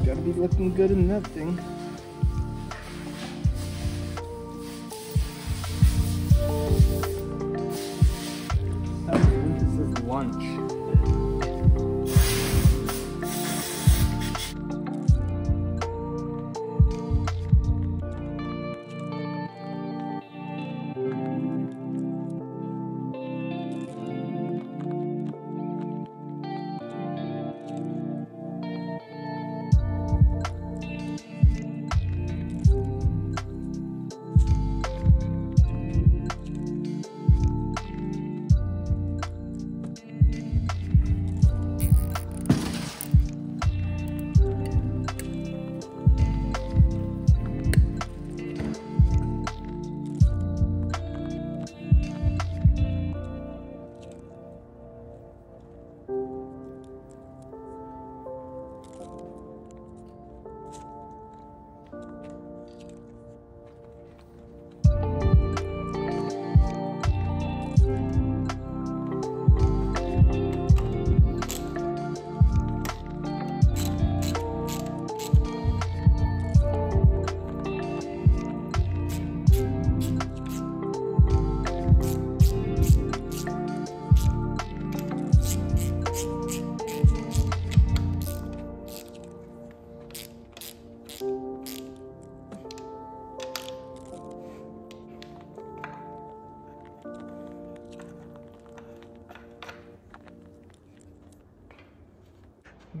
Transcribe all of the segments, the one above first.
Gotta be looking good in that thing. This is lunch.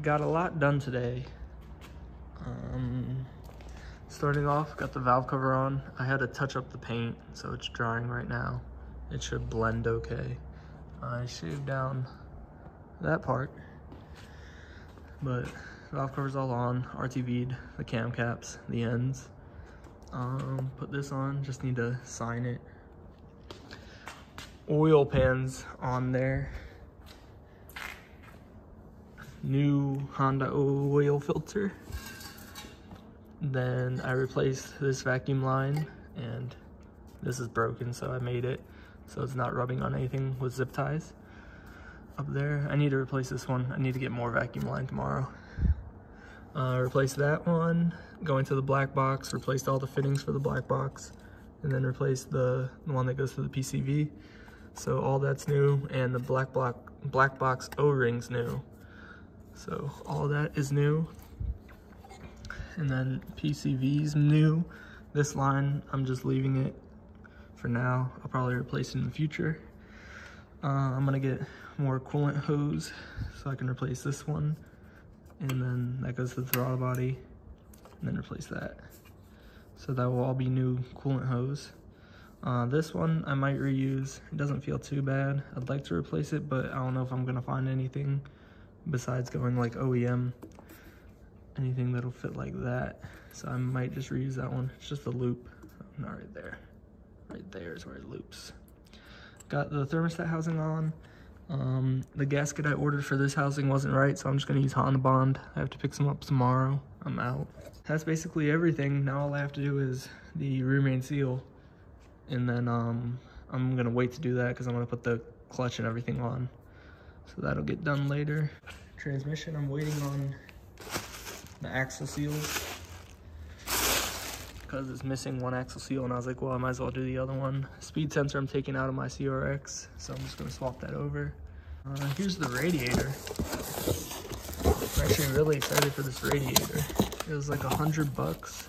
Got a lot done today. Starting off, got the valve cover on. I had to touch up the paint, so it's drying right now. It should blend okay. I shaved down that part, but valve cover's all on. RTV'd the cam caps, the ends. Put this on, just need to sign it. Oil pans on there. New Honda oil filter. Then I replaced this vacuum line, and this is broken, so I made it so it's not rubbing on anything with zip ties up there. I need to replace this one. I need to get more vacuum line tomorrow. Replace that one, go into the black box, replaced all the fittings for the black box, and then replace the one that goes to the PCV. So all that's new, and the black box O-rings new. So all that is new. And then PCV's new. This line, I'm just leaving it for now. I'll probably replace it in the future. I'm gonna get more coolant hose so I can replace this one. And then that goes to the throttle body, and then replace that. So that will all be new coolant hose. This one I might reuse. It doesn't feel too bad. I'd like to replace it, but I don't know if I'm gonna find anything besides going like OEM, anything that'll fit like that. So I might just reuse that one. It's just a loop, not right there. Right there is where it loops. Got the thermostat housing on. The gasket I ordered for this housing wasn't right, so I'm just gonna use Honda Bond. I have to pick some up tomorrow. I'm out. That's basically everything. Now all I have to do is the rear main seal, and then I'm gonna wait to do that because I'm gonna put the clutch and everything on. So that'll get done later. Transmission, I'm waiting on the axle seals because it's missing one axle seal, and I was like, well, I might as well do the other one. Speed sensor I'm taking out of my CRX, so I'm just gonna swap that over. Here's the radiator. I'm actually really excited for this radiator. It was like $100,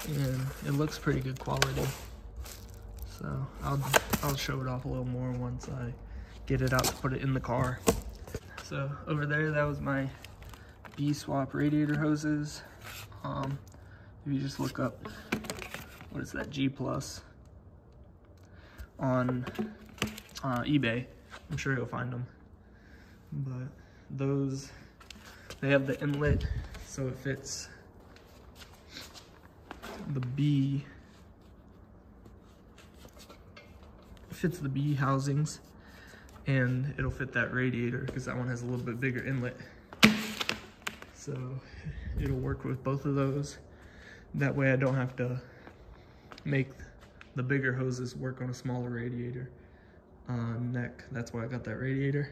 and it looks pretty good quality. So I'll show it off a little more once I get it out to put it in the car. So over there, that was my B-swap radiator hoses. If you just look up, what is that, G Plus on eBay, I'm sure you'll find them. But those, they have the inlet, so it fits the B, housings, and it'll fit that radiator because that one has a little bit bigger inlet. So it'll work with both of those. That way I don't have to make the bigger hoses work on a smaller radiator neck. That's why I got that radiator.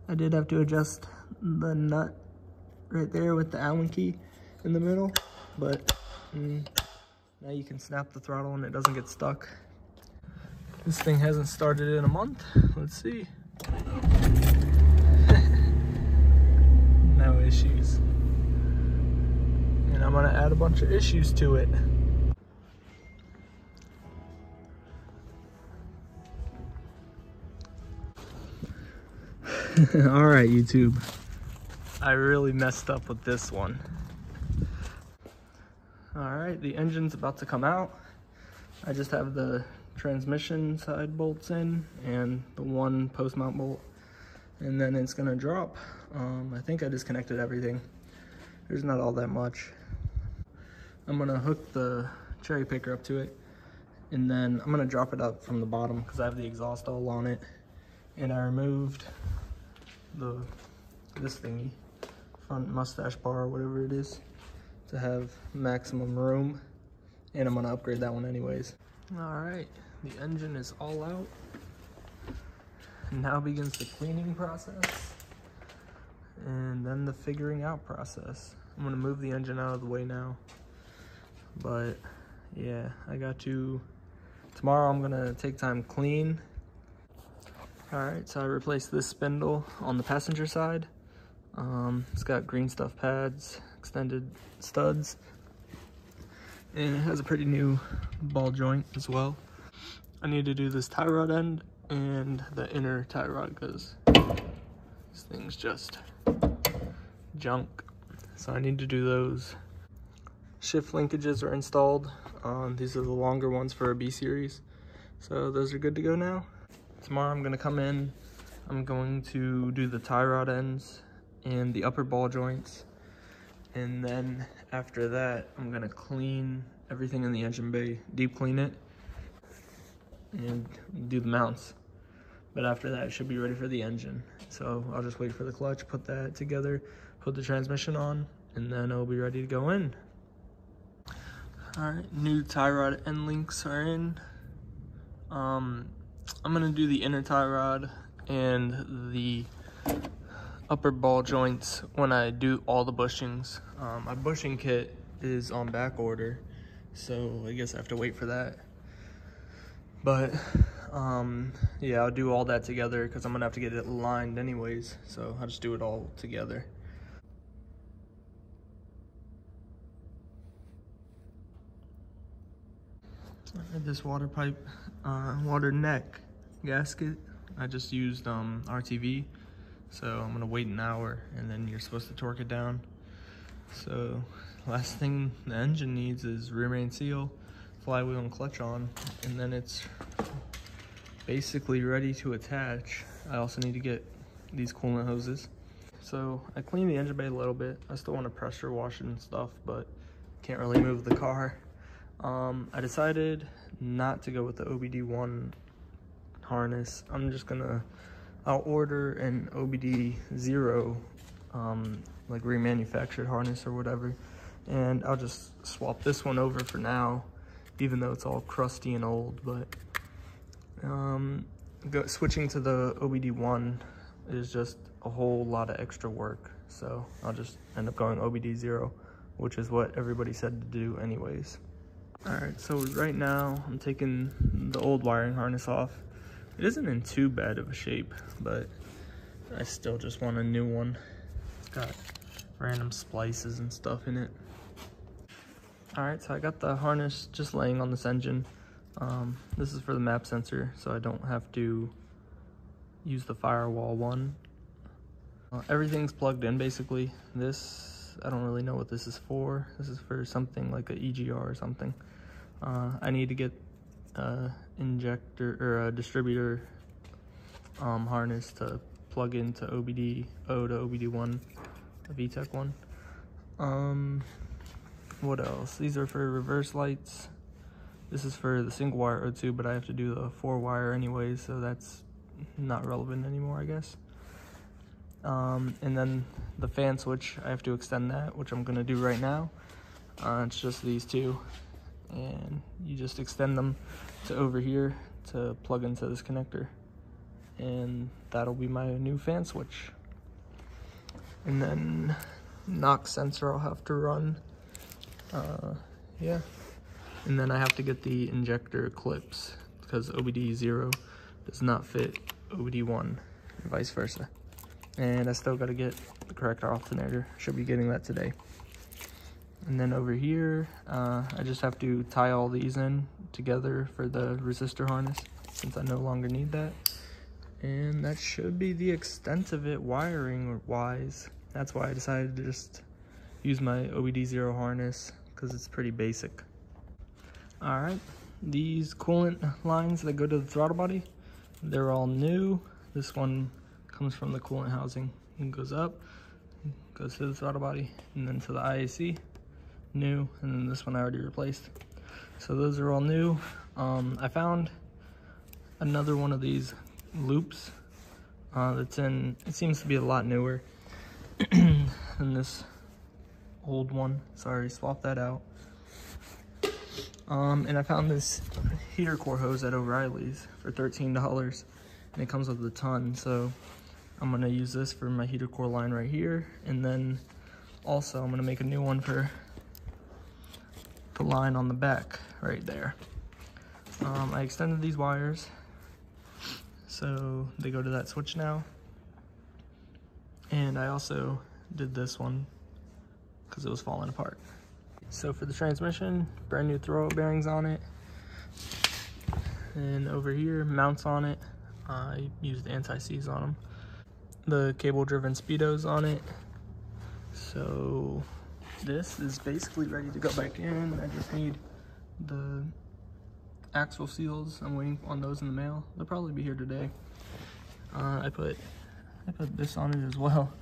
I did have to adjust the nut right there with the Allen key in the middle, but now you can snap the throttle and it doesn't get stuck. This thing hasn't started in a month. Let's see. No issues. And I'm gonna add a bunch of issues to it. All right, YouTube. I really messed up with this one. All right, the engine's about to come out. I just have the transmission side bolts in and the one post mount bolt, and then it's gonna drop. I think I disconnected everything. There's not all that much. I'm gonna hook the cherry picker up to it, and then I'm gonna drop it up from the bottom because I have the exhaust all on it, and I removed this thingy, front mustache bar or whatever it is, to have maximum room, and I'm gonna upgrade that one anyways. All right, the engine is all out. Now begins the cleaning process, and then the figuring out process. I'm gonna move the engine out of the way now, but yeah, tomorrow I'm gonna take time clean. All right, so I replaced this spindle on the passenger side. It's got green stuff pads, extended studs, and it has a pretty new ball joint as well. I need to do this tie rod end and the inner tie rod because this thing's just junk. So I need to do those. Shift linkages are installed. These are the longer ones for a B series. So those are good to go now. Tomorrow I'm gonna come in, I'm going to do the tie rod ends and the upper ball joints. And then after that, I'm gonna clean everything in the engine bay, deep clean it, and do the mounts. But after that, it should be ready for the engine. So I'll just wait for the clutch, put that together, put the transmission on, and then it'll be ready to go in. All right, new tie rod end links are in. I'm gonna do the inner tie rod and the upper ball joints when I do all the bushings. My bushing kit is on back order, so I guess I have to wait for that. But yeah, I'll do all that together because I'm gonna have to get it lined anyways, so I'll just do it all together. I had this water pipe, water neck gasket. I just used RTV, so I'm gonna wait an hour and then you're supposed to torque it down. So last thing the engine needs is rear main seal, flywheel and clutch on, and then it's basically ready to attach. I also need to get these coolant hoses. So I cleaned the engine bay a little bit. I still want to pressure wash it and stuff, but can't really move the car. I decided not to go with the OBD1 harness. I'll order an OBD0 like remanufactured harness or whatever, and I'll just swap this one over for now, even though it's all crusty and old. But switching to the OBD1 is just a whole lot of extra work, so I'll just end up going OBD0, which is what everybody said to do anyways. All right, so right now I'm taking the old wiring harness off. It isn't in too bad of a shape, but I still just want a new one. It's got random splices and stuff in it. All right, so I got the harness just laying on this engine. This is for the map sensor, so I don't have to use the firewall one. Everything's plugged in basically. This, I don't really know what this is for. This is for something like a EGR or something. I need to get injector or a distributor harness to plug into OBD0 to OBD1, the VTEC one. What else? These are for reverse lights. This is for the single wire O2, but I have to do the 4-wire anyways, so that's not relevant anymore, I guess. And then the fan switch, I have to extend that, which I'm gonna do right now. It's just these two, and you just extend them to over here to plug into this connector, and that'll be my new fan switch. And then knock sensor I'll have to run. Yeah. And then I have to get the injector clips because OBD 0 does not fit OBD 1 and vice versa. And I still got to get the correct alternator. Should be getting that today. And then over here, I just have to tie all these in together for the resistor harness since I no longer need that. And that should be the extent of it wiring wise. That's why I decided to just use my OBD 0 harness because it's pretty basic. All right, these coolant lines that go to the throttle body, they're all new. This one comes from the coolant housing. It goes up, goes to the throttle body, and then to the IAC, new, and then this one I already replaced. So those are all new. I found another one of these loops that's in, it seems to be a lot newer than this old one, so I already swapped that out. And I found this heater core hose at O'Reilly's for $13, and it comes with a ton, so I'm gonna use this for my heater core line right here, and then also I'm gonna make a new one for the line on the back right there. I extended these wires so they go to that switch now, and I also did this one because it was falling apart. So for the transmission, brand new throwout bearings on it, and over here mounts on it. I used anti-seize on them. The cable driven speedos on it. So this is basically ready to go back in. I just need the axle seals. I'm waiting on those in the mail. They'll probably be here today. I put this on it as well.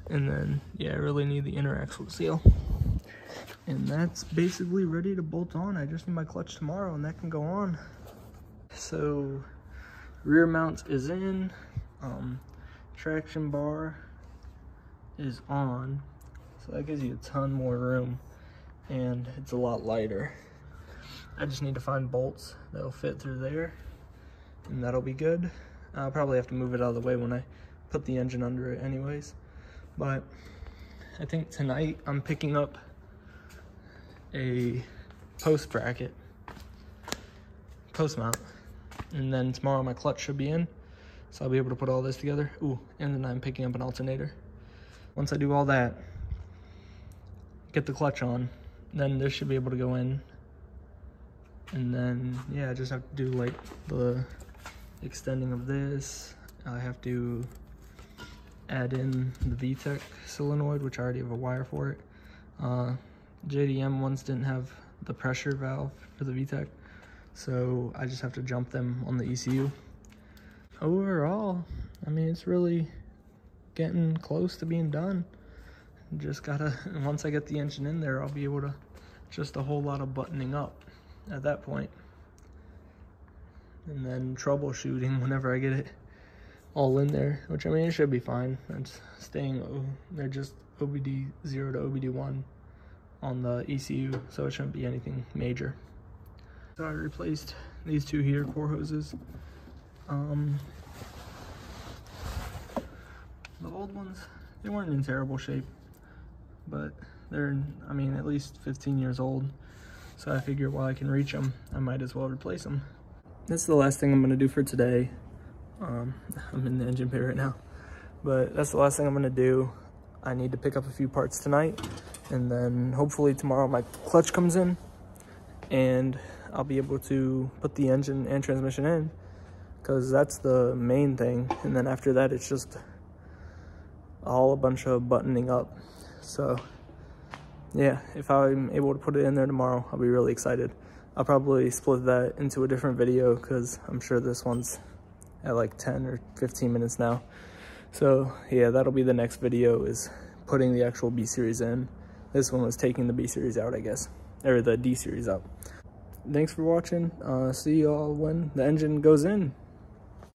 And then, yeah, I really need the inner axle seal. And that's basically ready to bolt on. I just need my clutch tomorrow and that can go on. So rear mount is in. Traction bar is on. So that gives you a ton more room and it's a lot lighter. I just need to find bolts that'll fit through there and that'll be good. I'll probably have to move it out of the way when I put the engine under it anyways. But I think tonight I'm picking up a post bracket, post mount, and then tomorrow my clutch should be in, so I'll be able to put all this together. Ooh, and then I'm picking up an alternator. Once I do all that, get the clutch on, then this should be able to go in. And then, yeah, I just have to do like the extending of this. I have to add in the VTEC solenoid, which I already have a wire for it. JDM ones didn't have the pressure valve for the VTEC, so I just have to jump them on the ECU. Overall, I mean, it's really getting close to being done. Just gotta, once I get the engine in there, I'll be able to, just a whole lot of buttoning up at that point. And then troubleshooting whenever I get it all in there, which I mean, it should be fine. It's staying, they're just OBD 0 to OBD 1 on the ECU, so it shouldn't be anything major. So I replaced these two heater core hoses. The old ones, they weren't in terrible shape, but they're, I mean, at least 15 years old. So I figure while I can reach them, I might as well replace them. That's the last thing I'm gonna do for today. I'm in the engine bay right now, but that's the last thing I'm gonna do. I need to pick up a few parts tonight, and then hopefully tomorrow my clutch comes in and I'll be able to put the engine and transmission in, because that's the main thing. And then after that, it's just all a bunch of buttoning up. So yeah, if I'm able to put it in there tomorrow, I'll be really excited. I'll probably split that into a different video because I'm sure this one's at like 10 or 15 minutes now. So yeah, that'll be the next video, is putting the actual B series in. This one was taking the B series out, I guess, or the D series out. Thanks for watching. See y'all when the engine goes in.